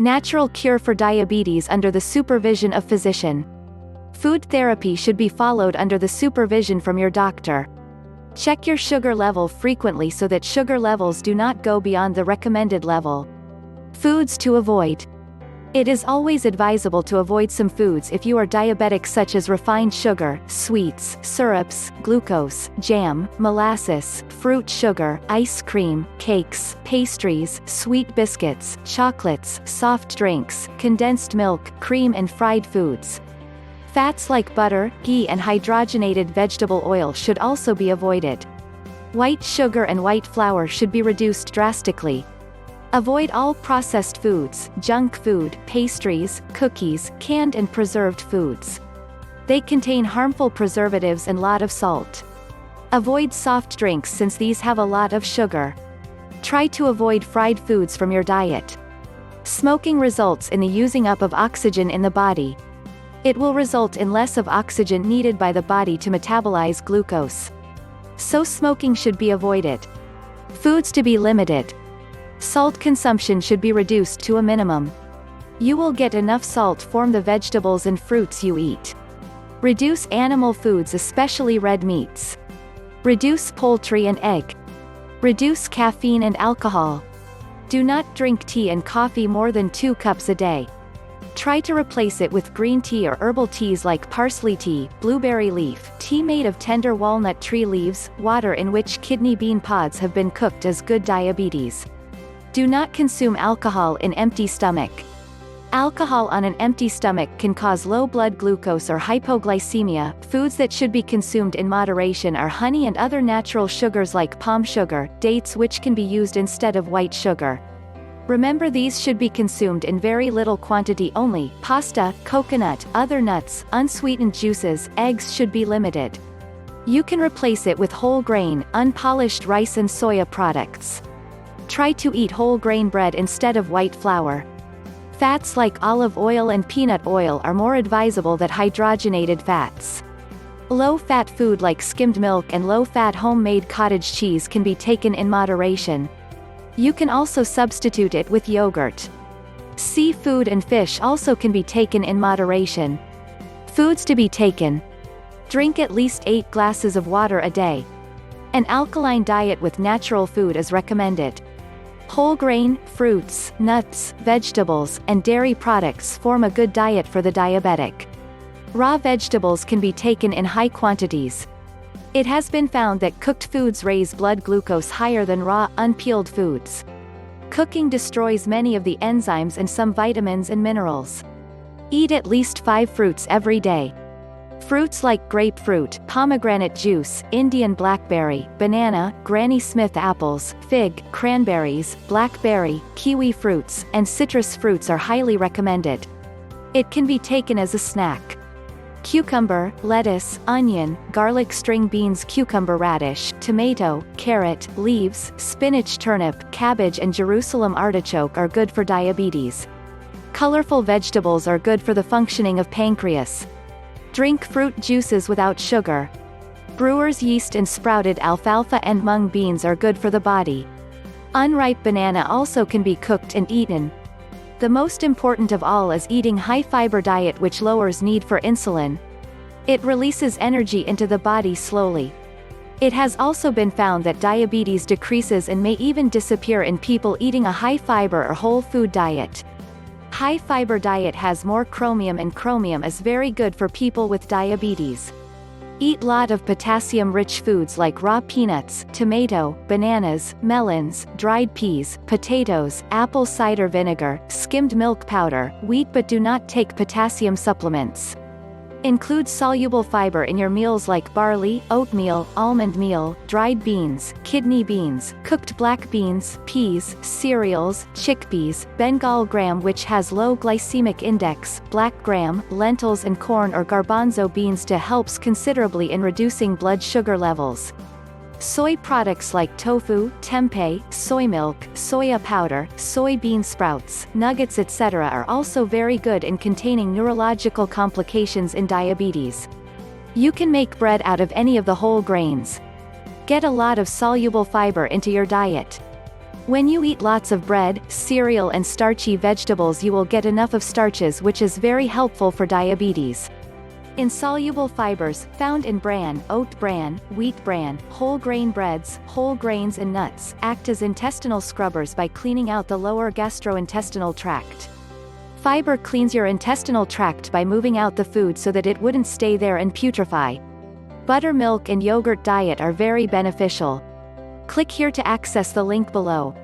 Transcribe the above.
Natural cure for diabetes under the supervision of physician. Food therapy should be followed under the supervision from your doctor. Check your sugar level frequently so that sugar levels do not go beyond the recommended level. Foods to avoid. It is always advisable to avoid some foods if you are diabetic, such as refined sugar, sweets, syrups, glucose, jam, molasses, fruit sugar, ice cream, cakes, pastries, sweet biscuits, chocolates, soft drinks, condensed milk, cream and fried foods. Fats like butter, ghee and hydrogenated vegetable oil should also be avoided. White sugar and white flour should be reduced drastically. Avoid all processed foods, junk food, pastries, cookies, canned and preserved foods. They contain harmful preservatives and lot of salt. Avoid soft drinks since these have a lot of sugar. Try to avoid fried foods from your diet. Smoking results in the using up of oxygen in the body. It will result in less of oxygen needed by the body to metabolize glucose. So smoking should be avoided. Foods to be limited. Salt consumption should be reduced to a minimum. You will get enough salt from the vegetables and fruits you eat. Reduce animal foods, especially red meats. Reduce poultry and egg. Reduce caffeine and alcohol. Do not drink tea and coffee more than 2 cups a day. Try to replace it with green tea or herbal teas like parsley tea, blueberry leaf, tea made of tender walnut tree leaves, water in which kidney bean pods have been cooked as good diabetes. Do not consume alcohol in empty stomach. Alcohol on an empty stomach can cause low blood glucose or hypoglycemia. Foods that should be consumed in moderation are honey and other natural sugars like palm sugar, dates, which can be used instead of white sugar. Remember, these should be consumed in very little quantity only. Pasta, coconut, other nuts, unsweetened juices, eggs should be limited. You can replace it with whole grain, unpolished rice and soya products. Try to eat whole grain bread instead of white flour. Fats like olive oil and peanut oil are more advisable than hydrogenated fats. Low-fat food like skimmed milk and low-fat homemade cottage cheese can be taken in moderation. You can also substitute it with yogurt. Seafood and fish also can be taken in moderation. Foods to be taken. Drink at least 8 glasses of water a day. An alkaline diet with natural food is recommended. Whole grain, fruits, nuts, vegetables, and dairy products form a good diet for the diabetic. Raw vegetables can be taken in high quantities. It has been found that cooked foods raise blood glucose higher than raw, unpeeled foods. Cooking destroys many of the enzymes and some vitamins and minerals. Eat at least 5 fruits every day. Fruits like grapefruit, pomegranate juice, Indian blackberry, banana, Granny Smith apples, fig, cranberries, blackberry, kiwi fruits, and citrus fruits are highly recommended. It can be taken as a snack. Cucumber, lettuce, onion, garlic, string beans, cucumber, radish, tomato, carrot, leaves, spinach, turnip, cabbage and Jerusalem artichoke are good for diabetes. Colorful vegetables are good for the functioning of pancreas. Drink fruit juices without sugar. Brewer's yeast and sprouted alfalfa and mung beans are good for the body. Unripe banana also can be cooked and eaten. The most important of all is eating high-fiber diet, which lowers need for insulin. It releases energy into the body slowly. It has also been found that diabetes decreases and may even disappear in people eating a high-fiber or whole food diet. High-fiber diet has more chromium, and chromium is very good for people with diabetes. Eat lot of potassium-rich foods like raw peanuts, tomato, bananas, melons, dried peas, potatoes, apple cider vinegar, skimmed milk powder, wheat, but do not take potassium supplements. Include soluble fiber in your meals like barley, oatmeal, almond meal, dried beans, kidney beans, cooked black beans, peas, cereals, chickpeas, Bengal gram, which has low glycemic index, black gram, lentils and corn or garbanzo beans helps considerably in reducing blood sugar levels. Soy products like tofu, tempeh, soy milk, soya powder, soybean sprouts, nuggets etc. are also very good in containing neurological complications in diabetes. You can make bread out of any of the whole grains. Get a lot of soluble fiber into your diet. When you eat lots of bread, cereal and starchy vegetables, you will get enough of starches, which is very helpful for diabetes. Insoluble fibers, found in bran, oat bran, wheat bran, whole grain breads, whole grains and nuts, act as intestinal scrubbers by cleaning out the lower gastrointestinal tract. Fiber cleans your intestinal tract by moving out the food so that it wouldn't stay there and putrefy. Buttermilk and yogurt diet are very beneficial. Click here to access the link below.